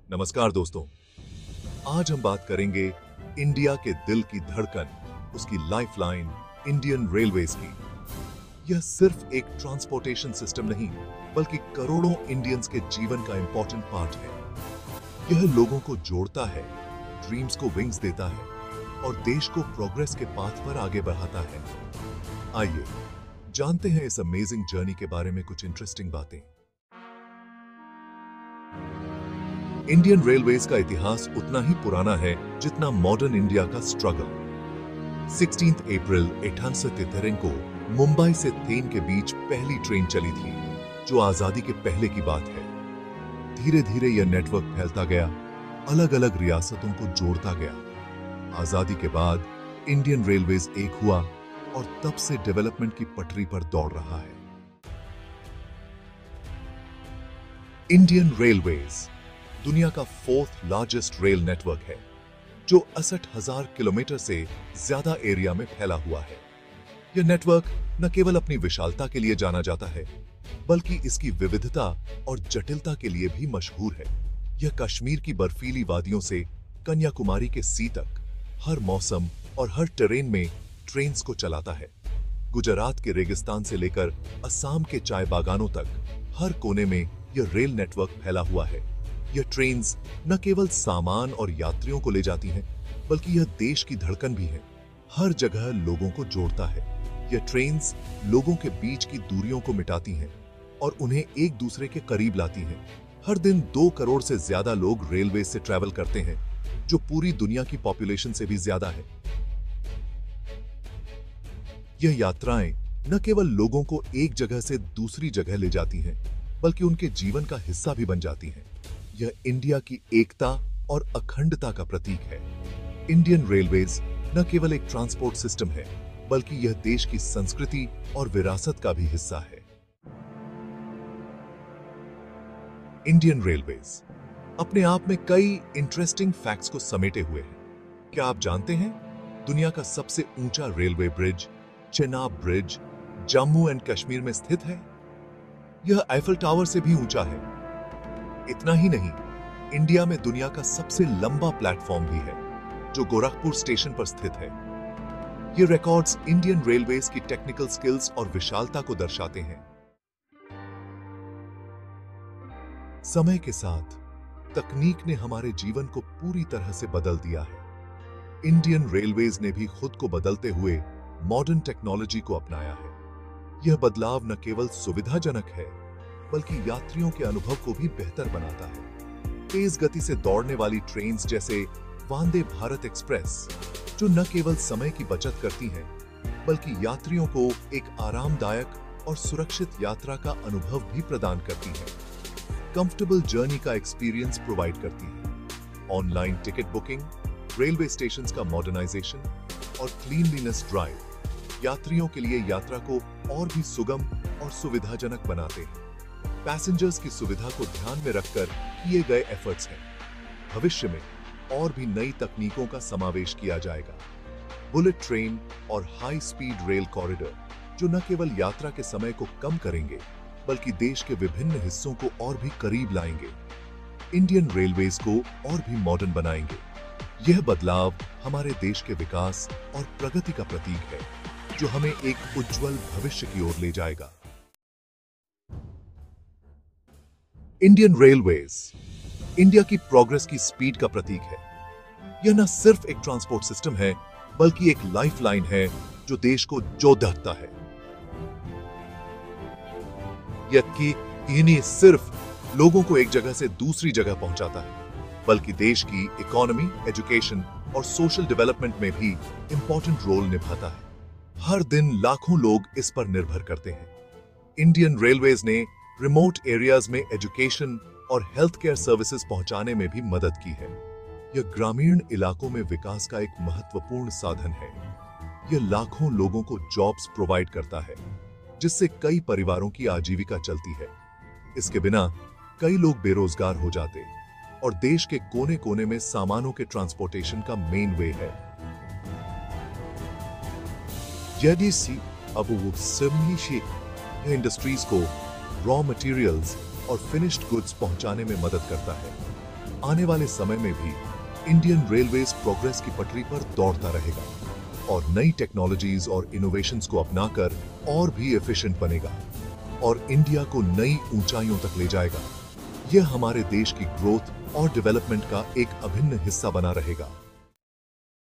नमस्कार दोस्तों, आज हम बात करेंगे इंडिया के दिल की धड़कन, उसकी लाइफलाइन इंडियन रेलवेज की। यह सिर्फ एक ट्रांसपोर्टेशन सिस्टम नहीं, बल्कि करोड़ों इंडियंस के जीवन का इंपॉर्टेंट पार्ट है। यह लोगों को जोड़ता है, ड्रीम्स को विंग्स देता है और देश को प्रोग्रेस के पाथ पर आगे बढ़ाता है। आइए जानते हैं इस अमेजिंग जर्नी के बारे में कुछ इंटरेस्टिंग बातें। इंडियन रेलवेज का इतिहास उतना ही पुराना है जितना मॉडर्न इंडिया का स्ट्रगल। 16 अप्रैल 1873 को मुंबई से थेन के बीच पहली ट्रेन चली थी, जो आजादी के पहले की बात है। धीरे धीरे यह नेटवर्क फैलता गया, अलग अलग रियासतों को जोड़ता गया। आजादी के बाद इंडियन रेलवेज एक हुआ और तब से डेवलपमेंट की पटरी पर दौड़ रहा है। इंडियन रेलवेज दुनिया का 4th लार्जेस्ट रेल नेटवर्क है, जो 68,000 किलोमीटर से ज्यादा एरिया में फैला हुआ है। यह नेटवर्क न केवल अपनी विशालता के लिए जाना जाता है, बल्कि इसकी विविधता और जटिलता के लिए भी मशहूर है। यह कश्मीर की बर्फीली वादियों से कन्याकुमारी के सी तक हर मौसम और हर टेरेन में ट्रेन्स को चलाता है। गुजरात के रेगिस्तान से लेकर असम के चाय बागानों तक हर कोने में यह रेल नेटवर्क फैला हुआ है। यह ट्रेन्स न केवल सामान और यात्रियों को ले जाती हैं, बल्कि यह देश की धड़कन भी है। हर जगह लोगों को जोड़ता है। यह ट्रेन्स लोगों के बीच की दूरियों को मिटाती हैं और उन्हें एक दूसरे के करीब लाती हैं। हर दिन 2 करोड़ से ज्यादा लोग रेलवे से ट्रैवल करते हैं, जो पूरी दुनिया की पॉपुलेशन से भी ज्यादा है। यह यात्राएं न केवल लोगों को एक जगह से दूसरी जगह ले जाती हैं, बल्कि उनके जीवन का हिस्सा भी बन जाती हैं। यह इंडिया की एकता और अखंडता का प्रतीक है। इंडियन रेलवेज न केवल एक ट्रांसपोर्ट सिस्टम है, बल्कि यह देश की संस्कृति और विरासत का भी हिस्सा है। इंडियन रेलवेज अपने आप में कई इंटरेस्टिंग फैक्ट्स को समेटे हुए है। क्या आप जानते हैं, दुनिया का सबसे ऊंचा railway bridge Chenab bridge Jammu and Kashmir में स्थित है। यह आईफल टावर से भी ऊंचा है। इतना ही नहीं, इंडिया में दुनिया का सबसे लंबा प्लेटफॉर्म भी है, जो गोरखपुर स्टेशन पर स्थित है। ये रिकॉर्ड्स इंडियन रेलवेज की टेक्निकल स्किल्स और विशालता को दर्शाते हैं। समय के साथ तकनीक ने हमारे जीवन को पूरी तरह से बदल दिया है। इंडियन रेलवेज ने भी खुद को बदलते हुए मॉडर्न टेक्नोलॉजी को अपनाया है। यह बदलाव न केवल सुविधाजनक है, बल्कि यात्रियों के अनुभव को भी बेहतर बनाता है। तेज गति से दौड़ने वाली ट्रेन्स जैसे वंदे भारत एक्सप्रेस, जो न केवल समय की बचत करती हैं, बल्कि यात्रियों को एक आरामदायक और सुरक्षित यात्रा का अनुभव भी प्रदान करती हैं। कंफर्टेबल जर्नी का एक्सपीरियंस प्रोवाइड करती है। Online ticket booking, railway stations का मॉडर्नाइजेशन और क्लीनलीनेस ड्राइव यात्रियों के लिए यात्रा को और भी सुगम और सुविधाजनक बनाते हैं। पैसेंजर्स की सुविधा को ध्यान में रखकर किए गए एफर्ट्स हैं। भविष्य में और भी नई तकनीकों का समावेश किया जाएगा। बुलेट ट्रेन और हाई स्पीड रेल कॉरिडोर, जो न केवल यात्रा के समय को कम करेंगे, बल्कि देश के विभिन्न हिस्सों को और भी करीब लाएंगे। इंडियन रेलवेज को और भी मॉडर्न बनाएंगे। यह बदलाव हमारे देश के विकास और प्रगति का प्रतीक है, जो हमें एक उज्जवल भविष्य की ओर ले जाएगा। इंडियन रेलवेज इंडिया की प्रोग्रेस की स्पीड का प्रतीक है। यह न सिर्फ एक ट्रांसपोर्ट सिस्टम है, बल्कि एक लाइफलाइन है जो देश को जोड़ता है। यह सिर्फ लोगों को एक जगह से दूसरी जगह पहुंचाता है, बल्कि देश की इकोनॉमी, एजुकेशन और सोशल डेवलपमेंट में भी इंपॉर्टेंट रोल निभाता है। हर दिन लाखों लोग इस पर निर्भर करते हैं। इंडियन रेलवेज ने रिमोट एरियाज में एजुकेशन और हेल्थ केयर सर्विसेज पहुंचाने में भी मदद की है। यह ग्रामीण इलाकों में विकास का एक महत्वपूर्ण साधन है। यह लाखों लोगों को जॉब्स प्रोवाइड करता है, जिससे कई परिवारों की आजीविका चलती है। इसके बिना कई लोग बेरोजगार हो जाते और देश के कोने कोने में सामानों के ट्रांसपोर्टेशन का मेन वे है। यदि इंडस्ट्रीज को रॉ मटेरियल्स और फिनिश्ड गुड्स पहुंचाने में मदद करता है। आने वाले समय में भी इंडियन रेलवेज प्रोग्रेस की पटरी पर दौड़ता रहेगा और नई टेक्नोलॉजीज और इनोवेशंस को अपनाकर और भी एफिशिएंट बनेगा और इंडिया को नई ऊंचाइयों तक ले जाएगा। यह हमारे देश की ग्रोथ और डेवलपमेंट का एक अभिन्न हिस्सा बना रहेगा।